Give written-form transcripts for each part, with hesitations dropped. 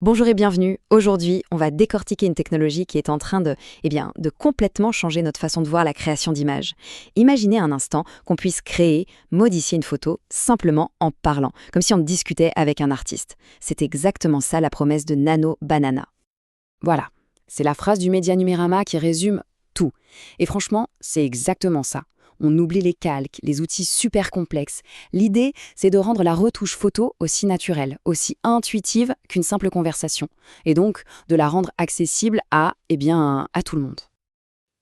Bonjour et bienvenue. Aujourd'hui, on va décortiquer une technologie qui est en train de complètement changer notre façon de voir la création d'images. Imaginez un instant qu'on puisse créer, modifier une photo simplement en parlant, comme si on discutait avec un artiste. C'est exactement ça la promesse de Nano Banana. Voilà, c'est la phrase du média Numérama qui résume tout. Et franchement, c'est exactement ça. On oublie les calques, les outils super complexes. L'idée, c'est de rendre la retouche photo aussi naturelle, aussi intuitive qu'une simple conversation. Et donc, de la rendre accessible à tout le monde.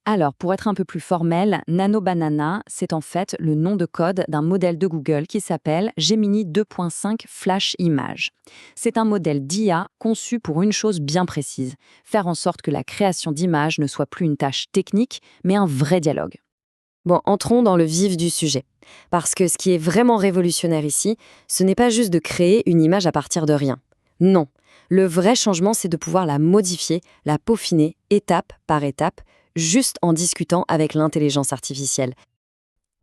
Alors, pour être un peu plus formel, Nano Banana, c'est en fait le nom de code d'un modèle de Google qui s'appelle Gemini 2.5 Flash Image. C'est un modèle d'IA conçu pour une chose bien précise, faire en sorte que la création d'images ne soit plus une tâche technique, mais un vrai dialogue. Bon, entrons dans le vif du sujet. Parce que ce qui est vraiment révolutionnaire ici, ce n'est pas juste de créer une image à partir de rien. Non, le vrai changement, c'est de pouvoir la modifier, la peaufiner, étape par étape, juste en discutant avec l'intelligence artificielle.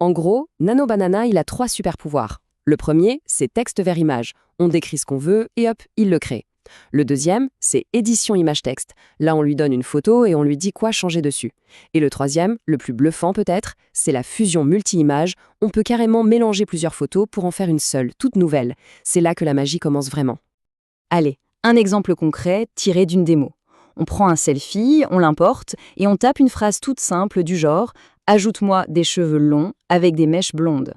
En gros, Nano Banana, il a 3 super pouvoirs. Le premier, c'est texte vers image. On décrit ce qu'on veut et hop, il le crée. Le deuxième, c'est édition image-texte. Là, on lui donne une photo et on lui dit quoi changer dessus. Et le troisième, le plus bluffant peut-être, c'est la fusion multi-images. On peut carrément mélanger plusieurs photos pour en faire une seule, toute nouvelle. C'est là que la magie commence vraiment. Allez, un exemple concret tiré d'une démo. On prend un selfie, on l'importe et on tape une phrase toute simple du genre « Ajoute-moi des cheveux longs avec des mèches blondes ».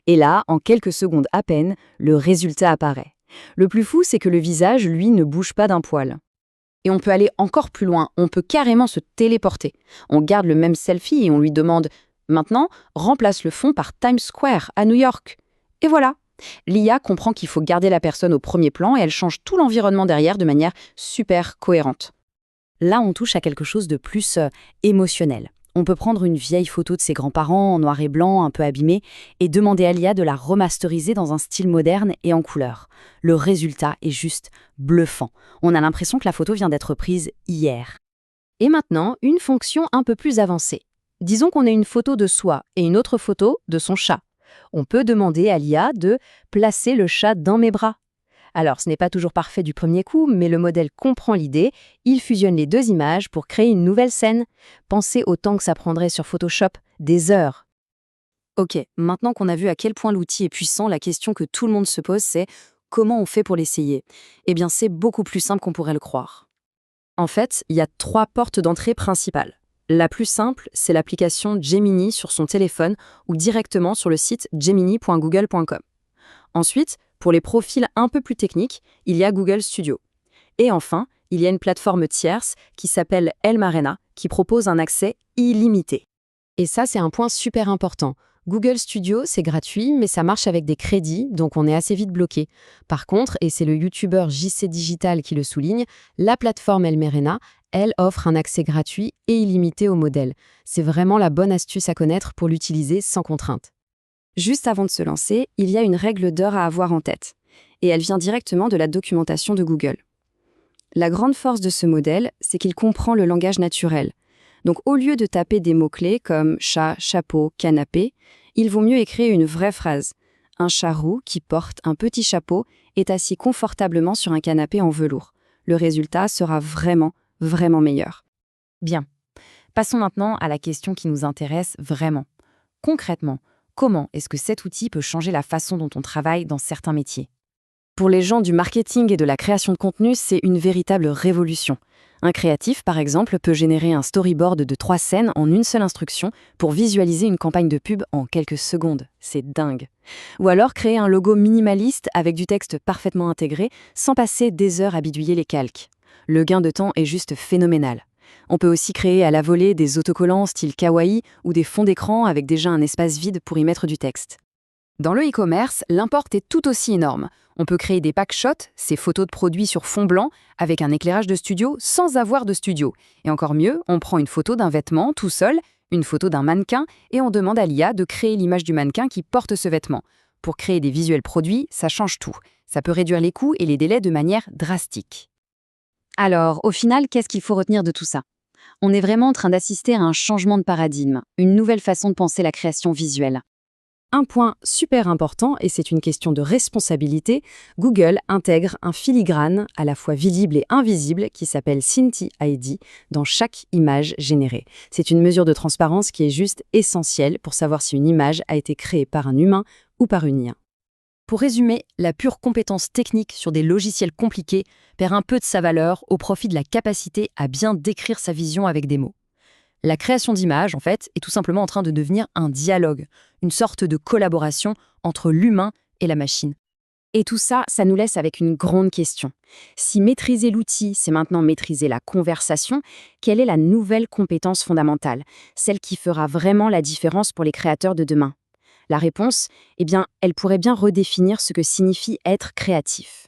Et là, en quelques secondes à peine, le résultat apparaît. Le plus fou, c'est que le visage, lui, ne bouge pas d'un poil. Et on peut aller encore plus loin, on peut carrément se téléporter. On garde le même selfie et on lui demande « Maintenant, remplace le fond par Times Square à New York ». Et voilà. L'IA comprend qu'il faut garder la personne au premier plan et elle change tout l'environnement derrière de manière super cohérente. Là, on touche à quelque chose de plus émotionnel. On peut prendre une vieille photo de ses grands-parents en noir et blanc, un peu abîmée, et demander à l'IA de la remasteriser dans un style moderne et en couleur. Le résultat est juste bluffant. On a l'impression que la photo vient d'être prise hier. Et maintenant, une fonction un peu plus avancée. Disons qu'on a une photo de soi et une autre photo de son chat. On peut demander à l'IA de placer le chat dans mes bras. Alors, ce n'est pas toujours parfait du premier coup, mais le modèle comprend l'idée, il fusionne les deux images pour créer une nouvelle scène. Pensez au temps que ça prendrait sur Photoshop, des heures. Ok, maintenant qu'on a vu à quel point l'outil est puissant, la question que tout le monde se pose, c'est comment on fait pour l'essayer? Eh bien, c'est beaucoup plus simple qu'on pourrait le croire. En fait, il y a 3 portes d'entrée principales. La plus simple, c'est l'application Gemini sur son téléphone ou directement sur le site gemini.google.com. Ensuite, pour les profils un peu plus techniques, il y a Google Studio. Et enfin, il y a une plateforme tierce qui s'appelle Elmarena, qui propose un accès illimité. Et ça, c'est un point super important. Google Studio, c'est gratuit, mais ça marche avec des crédits, donc on est assez vite bloqué. Par contre, et c'est le youtubeur JC Digital qui le souligne, la plateforme Elmarena, elle offre un accès gratuit et illimité au modèle. C'est vraiment la bonne astuce à connaître pour l'utiliser sans contrainte. Juste avant de se lancer, il y a une règle d'or à avoir en tête. Et elle vient directement de la documentation de Google. La grande force de ce modèle, c'est qu'il comprend le langage naturel. Donc au lieu de taper des mots-clés comme chat, chapeau, canapé, il vaut mieux écrire une vraie phrase. Un chat roux qui porte un petit chapeau est assis confortablement sur un canapé en velours. Le résultat sera vraiment, vraiment meilleur. Bien. Passons maintenant à la question qui nous intéresse vraiment. Concrètement, comment est-ce que cet outil peut changer la façon dont on travaille dans certains métiers? Pour les gens du marketing et de la création de contenu, c'est une véritable révolution. Un créatif, par exemple, peut générer un storyboard de 3 scènes en une seule instruction pour visualiser une campagne de pub en quelques secondes. C'est dingue. Ou alors créer un logo minimaliste avec du texte parfaitement intégré sans passer des heures à bidouiller les calques. Le gain de temps est juste phénoménal. On peut aussi créer à la volée des autocollants style kawaii ou des fonds d'écran avec déjà un espace vide pour y mettre du texte. Dans le e-commerce, l'import est tout aussi énorme. On peut créer des packshots, ces photos de produits sur fond blanc, avec un éclairage de studio sans avoir de studio. Et encore mieux, on prend une photo d'un vêtement tout seul, une photo d'un mannequin, et on demande à l'IA de créer l'image du mannequin qui porte ce vêtement. Pour créer des visuels produits, ça change tout. Ça peut réduire les coûts et les délais de manière drastique. Alors, au final, qu'est-ce qu'il faut retenir de tout ça? On est vraiment en train d'assister à un changement de paradigme, une nouvelle façon de penser la création visuelle. Un point super important, et c'est une question de responsabilité, Google intègre un filigrane à la fois visible et invisible qui s'appelle Cinti ID dans chaque image générée. C'est une mesure de transparence qui est juste essentielle pour savoir si une image a été créée par un humain ou par une IA. Pour résumer, la pure compétence technique sur des logiciels compliqués perd un peu de sa valeur au profit de la capacité à bien décrire sa vision avec des mots. La création d'images, en fait, est tout simplement en train de devenir un dialogue, une sorte de collaboration entre l'humain et la machine. Et tout ça, ça nous laisse avec une grande question. Si maîtriser l'outil, c'est maintenant maîtriser la conversation, quelle est la nouvelle compétence fondamentale, celle qui fera vraiment la différence pour les créateurs de demain? La réponse, eh bien, elle pourrait bien redéfinir ce que signifie être créatif.